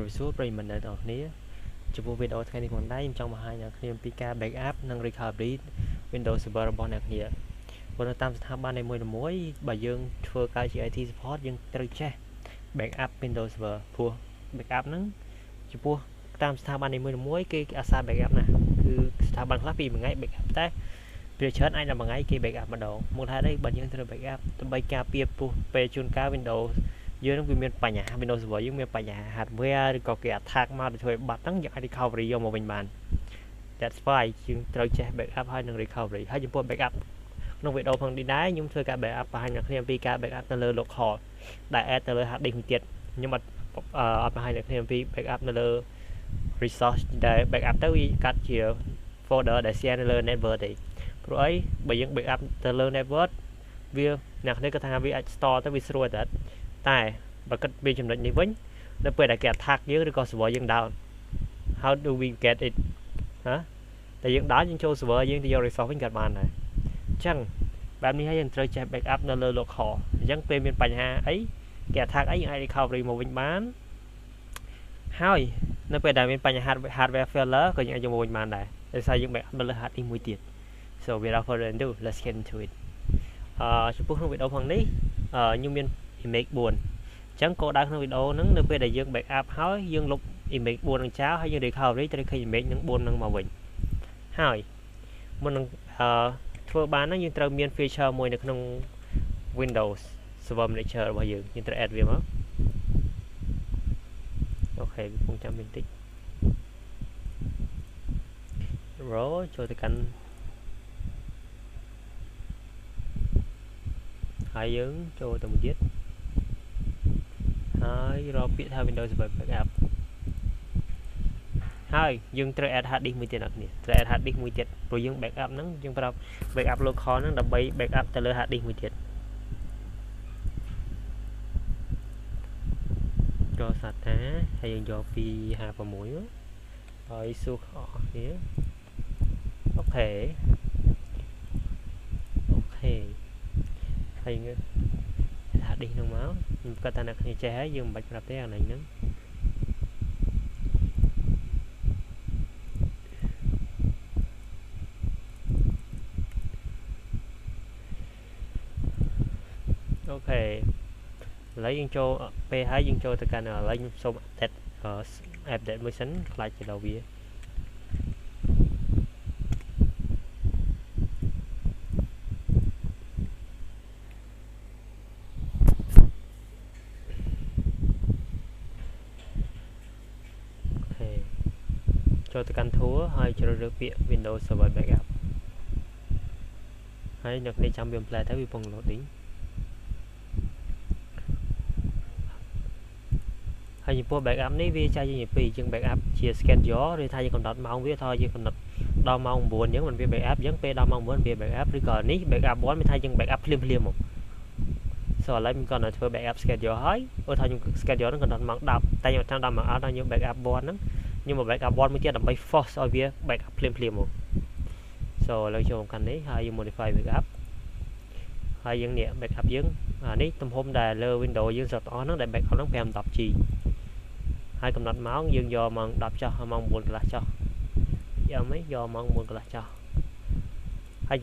visual ប្រិយមិត្តទាំងអស់គ្នាចំពោះវីដេអូថ្ងៃនេះផងដែរខ្ញុំចង់បង្ហាញអ្នកគ្នាអំពីការ backup និង recovery Windows Server របស់អ្នកគ្នាព្រោះនៅតាមស្ថាប័ននីមួយៗបើយើងធ្វើការជា IT support យើងត្រូវចេះ backup Windows Server ព្រោះ backup ហ្នឹងចំពោះតាមស្ថាប័ននីមួយៗគេអាសា backup ណាគឺស្ថាប័នខ្លះពីមួយថ្ងៃ backup តែវាច្រើនអាចដល់មួយថ្ងៃគេ backup ម្ដងមូលហេតុអីបើយើងត្រូវ backup ដើម្បីការពារព្រោះពេលជួនកាល Windows យើងនឹងវាមានបញ្ហា Windows Server យើងមានបញ្ហា hardware ឬក៏គេ attack មកទៅធ្វើឲ្យបាត់ហ្នឹងយើងអាច recovery យកមកវិញបាន That's why យើងត្រូវចេះ backup ហើយនឹង recovery ហើយចំពោះ backup ក្នុងវីដេអូផងនេះដែរខ្ញុំធ្វើការ backup បង្ហាញអ្នកគ្នាអំពីការ backup ទៅលើ local ដែល add ទៅលើ hard disk មួយទៀតខ្ញុំអត់បង្ហាញអ្នកគ្នាអំពី backup នៅលើ resource ដែល backup ទៅវាកាត់ជា folder ដែល share នៅលើ network ទេព្រោះអីបើយើង backup ទៅលើ network វាអ្នកគ្នាគាត់ថាវាអាច store ទៅវាស្រួលតែបើគិតពីចំណុចនេះវិញនៅពេលដែលគេ attack យើងឬក៏ server យើង down how do we get it តែយើង down យើងចូល server យើងទៅយក resource វិញគាត់បានដែរអញ្ចឹងបែបនេះហើយយើងត្រូវចេះ backup នៅលើ local អញ្ចឹងពេលមានបញ្ហាអីគេ attack អីយើងអាច recovery មកវិញបានហើយនៅពេលដែលមានបញ្ហា hardware failure ក៏យើងអាចយកមកវិញបានដែរដោយសារយើង backup នៅលើ hard disk មួយទៀត so without further ado let's get into it ចំពោះក្នុងវីដេអូផងនេះខ្ញុំមាន image 4អញ្ចឹងគោលដៅក្នុងវីដេអូហ្នឹងនៅពេលដែលយើង backup ហើយយើងលុប image 4ហ្នឹងចោលហើយយើង recovery ត្រូវឃើញ image ហ្នឹង4ហ្នឹងមកវិញហើយមុននឹងធ្វើបានហ្នឹងយើងត្រូវមាន feature មួយនៅក្នុង Windows Server Manager របស់យើងត្រូវ add វាមកអូខេកំពុងចាំបន្តិច row ចូលទៅកាន់ហើយយើងចូលទៅមួយទៀតហើយរកពាក្យថា Windows Server Backup ហើយយើងត្រូវ add hard disk មួយទៀតអ្នកគ្នាត្រូវ add hard disk មួយទៀតព្រោះយើង backup ហ្នឹងយើងប្រាប់ backup local ហ្នឹងដើម្បី backup ទៅលើ hard disk មួយទៀតចូល SATA ហើយយើងយកពី56ហើយសួរអស់គ្នាអូខេហើយhard disk ហ្នឹងមកខ្ញុំគាត់ថាអ្នកគ្នាចេះហើយយើងមិនបាច់ប្រាប់ទេអាហ្នឹងអូខេឥឡូវយើងចូលពេលហើយយើងចូលទៅកាន់ឥឡូវខ្ញុំសូម update មួយសិនខ្លាចទៅដល់វាចូលទៅកាន់ tool ហើយជ្រើសរើសពាក្យ Windows Server Backup ហើយអ្នកនេះចាំវា play ទៅវាពង loading ហើយចំពោះ backup នេះវាចែកជាពីរជាង backup ជា schedule ឬថាយើងកំណត់ម៉ោងវាថាយើងកំណត់ដល់ម៉ោង 9 អញ្ចឹងមិនវា backup អញ្ចឹងពេលដល់ម៉ោង 9 វា backup ឬក៏នេះ backup 1មានថាយើង backup ភ្លាមៗមក so ឥឡូវខ្ញុំគាត់នឹងធ្វើ backup schedule ហើយឧទាហរណ៍ខ្ញុំ schedule ហ្នឹងកំណត់ម៉ោង 10 តែខ្ញុំតាមដល់ម៉ោងអត់ដល់ខ្ញុំ backup 1ហ្នឹងខ្ញុំមក backup 1មួយទៀតដើម្បី force ឲ្យវា backup ភ្លាមៗមក so ឥឡូវចូលកាន់នេះហើយយើង modify backup ហើយយើងនេះ backup យើងនេះទំហំដែលលើ Windows យើងសតអស់ហ្នឹងដែល backup ហ្នឹង 510G ហើយកំណត់ម៉ោងយើងយកម៉ោង 10 ចុះម៉ោង 9 កន្លះចុះយកម៉េចយកម៉ោង 9 កន្លះចុះហើយ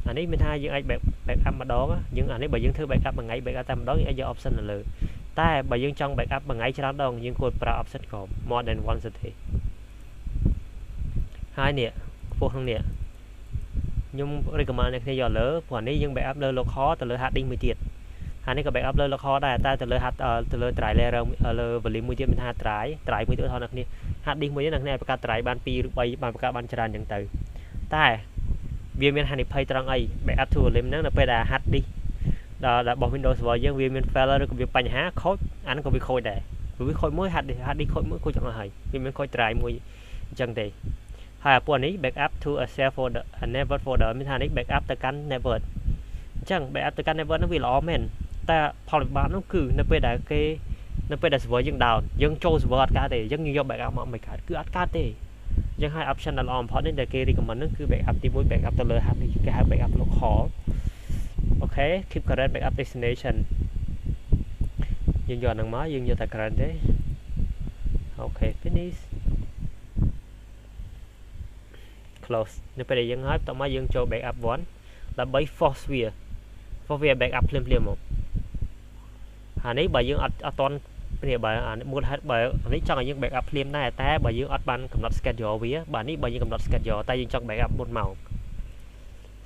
អានេះមានថាយើងអាច backup ម្ដងយើងអានេះបើយើងធ្វើ backup មួយថ្ងៃ backup តែម្ដងយើងអាចយក option នៅលើតែបើយើងចង់ backup មួយថ្ងៃច្រើនដងយើងគួរប្រើ option ក្រោម more than once a day ហើយនេះខ្ពស់ក្នុងនេះខ្ញុំ recommend អ្នកគ្នាយកលើព្រោះអានេះយើង backup លើ local ទៅលើ hard disk មួយទៀតហើយនេះក៏ backup លើ local ដែរតែទៅលើ drive layer លើ volume មួយទៀតមានថា drive មួយទៀតថតអ្នកគ្នា hard disk មួយទៀតអ្នកគ្នាអាចបង្កើត drive បាន 2 ឬ 3 បានបង្កើតបានច្រើនអញ្ចឹងទៅតែវាមានហានិភ័យត្រង់អី backup to volume ហ្នឹងនៅពេលដែល hard disk ដល់របស់ Windows Server យើងវាមាន failure ឬក៏វាបញ្ហាខូចអាហ្នឹងក៏វាខូចដែរវាខូចមួយ hard disk ខូចមួយខូចទាំងអស់ហើយវាមានខូច drive មួយអញ្ចឹងទេហើយអាពួកនេះ backup to a share folder a network folder មានថានេះ backup ទៅកាន់ network អញ្ចឹង backup ទៅកាន់ network ហ្នឹងវាល្អមែនតែផលវិបាកនោះគឺនៅពេលដែល server យើង down យើងចូល server អត់កើតទេអញ្ចឹងយើងយក backup មកមិនកើតគឺអត់កើតទេអញ្ចឹងហើយ option ដែលល្អបំផុតនេះដែលគេ recommend ហ្នឹងគឺ backup ទី1 backup ទៅលើ hard disk គេហៅ backup local អូខេ keep current backup destination យើងយកហ្នឹងមកយើងយកតែ current ទេ Okay finish close នៅពេលដែលយើងហើយតោះមកយើងចូល backup 1ដើម្បី force វា backup ភ្លាមមកហើយនេះបើយើងអត់តន់នេះបើមូលហេតុបើនេះចង់ឲ្យយើង backup ភ្លាមដែរតែបើយើងអត់បានកំណត់ schedule វាបាទនេះបើយើងកំណត់ schedule តែយើងចង់ backup មុនមក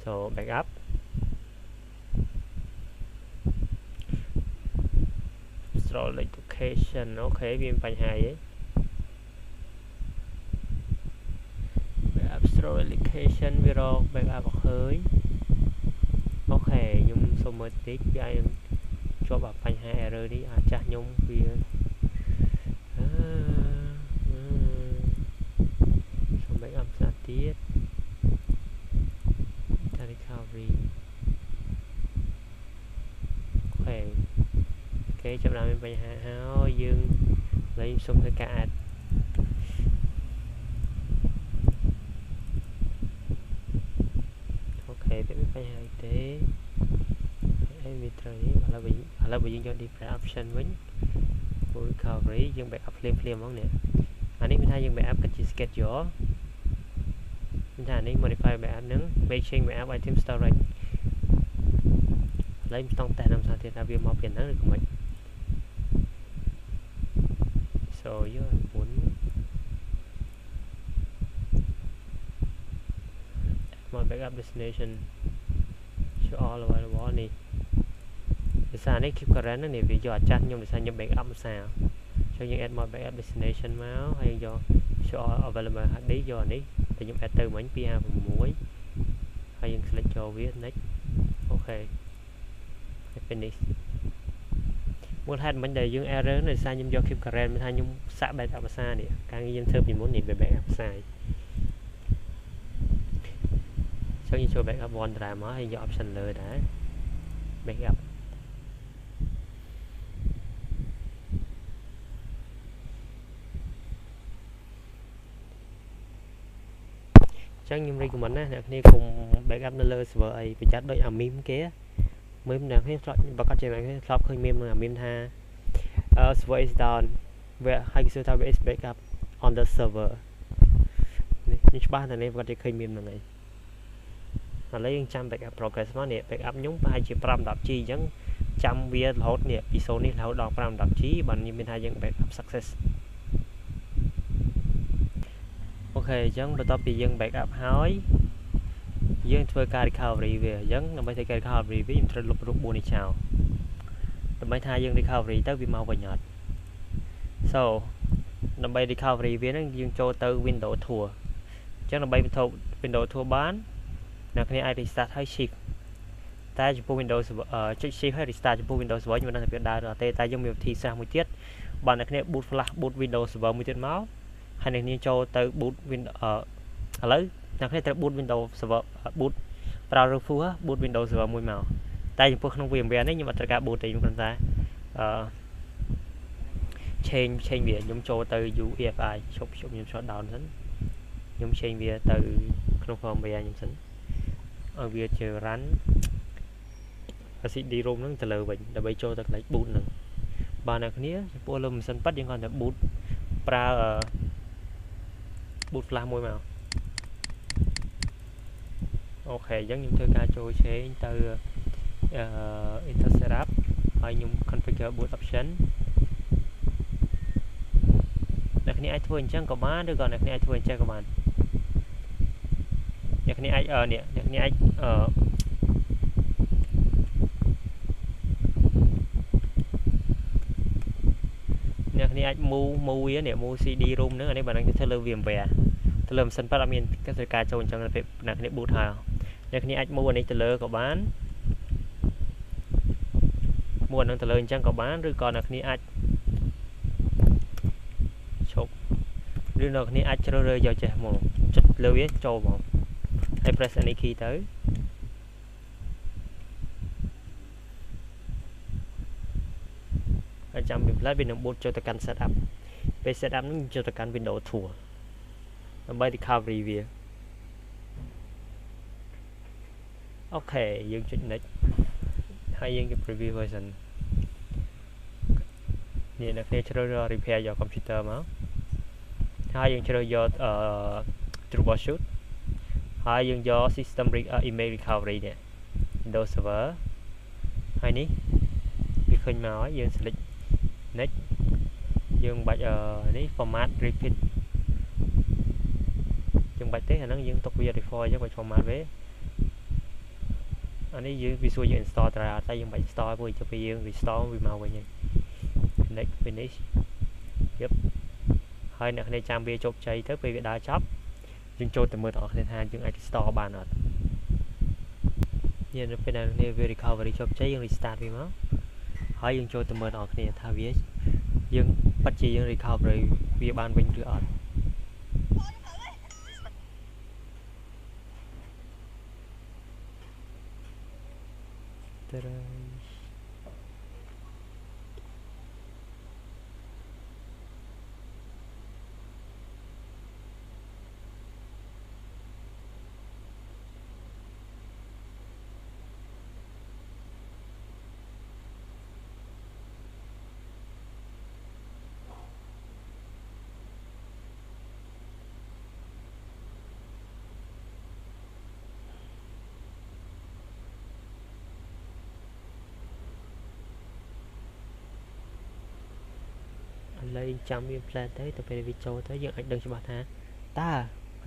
so backup Store location អូខេវាមានបញ្ហាអី backup store location វារក backup អត់ឃើញអូខេខ្ញុំសុំមើលតិចវាអាចជាប់បញ្ហា error នេះអាចចាស់ខ្ញុំវាសុំ backup ផ្សារទៀត recovery អូខេចាប់ដល់មានបញ្ហាហើយយើងលេងសុំធ្វើការអាត់អូខេវាមានបញ្ហាអីទេអីវាត្រូវនេះឥឡូវបើយើងយក different option វិញ recovery យើង backup ភ្លាមហ្មងនេះអានេះមានថាយើង backup គិតជា schedule មានថានេះ modify backup នឹង make change backup item storage ឥឡូវមិនต้องតែតាមសារទៀតថាវាមកពីហ្នឹងឬក៏មិន so យើងមុនមក backup destination show all available នេះភាសានេះ keep current នេះវាយកអាចាស់ខ្ញុំភាសាខ្ញុំ backup ភាសាចូលយើង add មក backup destination មកហើយយើងយក show all available hard disk យកអានេះតែខ្ញុំ add ទៅមិញ256ហើយយើង select ចូលវា next អូខេ finish មូលហេតុមិញដែលយើង error នៅសារខ្ញុំយក keep current មានថាខ្ញុំសាក់ backup ភាសានេះការងារយើងធ្វើពីមុននេះវា backup ភាសាចូលយើងចូល backup one drive មកហើយយក option លើដែរ backup ចឹងខ្ញុំ recommend ណាអ្នកគ្នាកុំ backup នៅលើ server អីប្រយ័ត្នដូចអា meme គេមើលអ្នកគ្នាឆ្លប់ប្រកាសជាអ្នកគ្នាឆ្លប់ឃើញ meme នឹងអា meme ថា server is down where ហើយគេសួរថា where is backup on the server នេះច្បាស់តែនេះប្រកាសជាឃើញ meme ហ្នឹងឯងឥឡូវយើងចាំ backup progress មកនេះ backup ខ្ញុំប្រហែលជា 5-10G អញ្ចឹងចាំវារហូតនេះពី0នេះរហូតដល់ 5-10G បានមានថាយើង backup success អូខេអញ្ចឹងបន្ទាប់ពីយើង backup ហើយយើងធ្វើការ recovery វាអញ្ចឹងដើម្បីធ្វើការ recovery វាយើងត្រូវលុបរូប4នេះចោលដើម្បីថាយើង recovery ទៅវាមកវិញអត់ so ដើម្បី recovery វាហ្នឹងយើងចូលទៅ Windows Tool អញ្ចឹងដើម្បីបន្ទប់ Windows Tool បានអ្នកគ្នាអាច restart ហើយ shift តែចំពោះ Windows ចុច shift ហើយ restart ចំពោះ Windows Server ខ្ញុំមិនដឹងថាវាដើរឬអត់ទេតែយើងមានវិធីសាស្ត្រមួយទៀតបើអ្នកគ្នា boot flash boot Windows Server មួយទៀតមកហើយអ្នកគ្នាចូលទៅ boot Windows ឥឡូវអ្នកគ្នាត្រូវ boot Windows Server boot ប្រើ Rufus boot Windows Server មួយមកតែចំពោះក្នុង VMware នេះខ្ញុំអត់ត្រូវការ boot ទេខ្ញុំគ្រាន់តែchange វាខ្ញុំចូលទៅ UEFI ឈប់ខ្ញុំ shut down សិនខ្ញុំ change វាទៅក្នុង VMware ខ្ញុំសិនឲ្យវាជា run CD ROM ហ្នឹងទៅលើវិញដើម្បីចូលទៅកន្លែង boot ហ្នឹងបាទអ្នកគ្នាចំពោះលើម៉ាស៊ីនប៉ាត់យើងគ្រាន់តែ boot ប្រើ boot flash មួយមកអូខេអញ្ចឹងខ្ញុំធ្វើការចូល change ទៅintercept ហើយខ្ញុំ configure boot option អ្នកគ្នាអាចធ្វើអញ្ចឹងក៏បានឬក៏អ្នកគ្នាអាចធ្វើអញ្ចឹងក៏បានអ្នកគ្នាអាចនេះអ្នកគ្នាអាចអ្នកគ្នាអាច move វានេះ move CD ROM ហ្នឹងអានេះបើនឹងធ្វើលើ VMware ទៅលើម៉ាស៊ីនប៉ាត់អត់មានការចូលអញ្ចឹងទៅពេលអ្នកគ្នា boot ហើយអ្នកគ្នាអាច move អានេះទៅលើក៏បាន move អានឹងទៅលើអញ្ចឹងក៏បានឬក៏អ្នកគ្នាអាចឈប់ឬអ្នកគ្នាអាចជ្រើសរើសយកចេះមកចុចលើវាចូលមកហើយ press any key ទៅហើយចាំវាផ្លែវានឹង boot ចូលទៅកាន់ setup ពេល setup ហ្នឹងចូលទៅកាន់ Windows Tool ដើម្បី recovery វាអូខេយើងចុច next ហើយយើងទៅ preview version នេះអ្នកគ្នាជ្រើសរើស repair your computer មក ហើយយើងជ្រើសយកtroubleshoot ហើយយើងយក system email recovery នេះ Windows Server ហើយនេះវាឃើញមកហើយយើង select next យើងបាច់នេះ format repeat យើងបាច់ទេអាហ្នឹងយើងទុកវា default យើងបាច់ format វាអានេះយើងវាសួរយើង install តារាតែយើងបាច់ install មួយទៅពេលយើង restore វាមកវិញហើយ next finish យប់ហើយអ្នកគ្នាចាំវាជោគជ័យទៅពេលវាដើរចប់យើងចូលទៅមើលបងប្អូនថាយើងអាច restore បានអត់យើងទៅពេលដែលគ្នាវា recovery ជោគជ័យយើង restart វាមកហើយយើងចូលទៅមើលបងប្អូនថាវាយើងពិតជាយើង recovery វាបានវិញឬអត់ទៅឥឡូវចាំវា plan ទៅពេលវាចូលទៅយើងអាចដឹងច្បាស់ថាតើ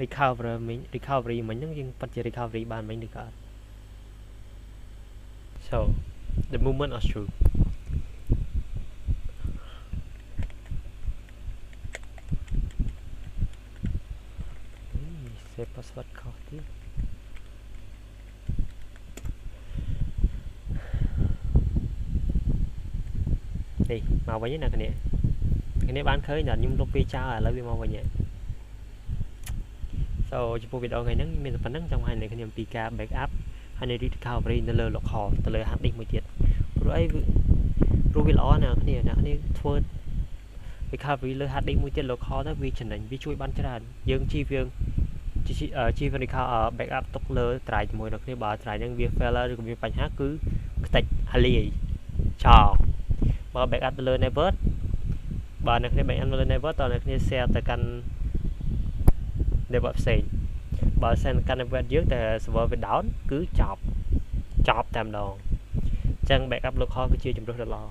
recovery មិញហ្នឹងយើងពិតជា recovery បានមិញឬក៏អត់ so the movement is true save password ខុសទៀតនេះមកវិញណាគ្នាបានឃើញតែខ្ញុំលុបវាចោលឥឡូវវាមកវិញហើយ so ចំពោះវីដេអូថ្ងៃហ្នឹងមានតែប៉ុណ្្នឹងចង់ឲ្យអ្នកគ្នាអំពីការ backup ហើយនៃ recovery នៅលើ local ទៅលើ hard disk មួយទៀតព្រោះអីព្រោះវាល្អណាស់អ្នកគ្នាធ្វើ recovery លើ hard disk មួយទៀត local ទៅវាចំណេញវាជួយបានច្រើនយើងជីវ backup ទុកលើ drive ជាមួយអ្នកគ្នាបើ drive ហ្នឹងវា failure ឬក៏មានបញ្ហាគឺខ្ទេចហាលាយចោលបើ backup ទៅលើ network បើអ្នកគ្នា backup លើ network តើអ្នកគ្នា share ទៅកាន់ network ផ្សេងបើ share ទៅកាន់ network យើងតែ server វា down គឺចប់តែម្ដងអញ្ចឹង backup local គឺជាជម្រើសដ៏ល្អ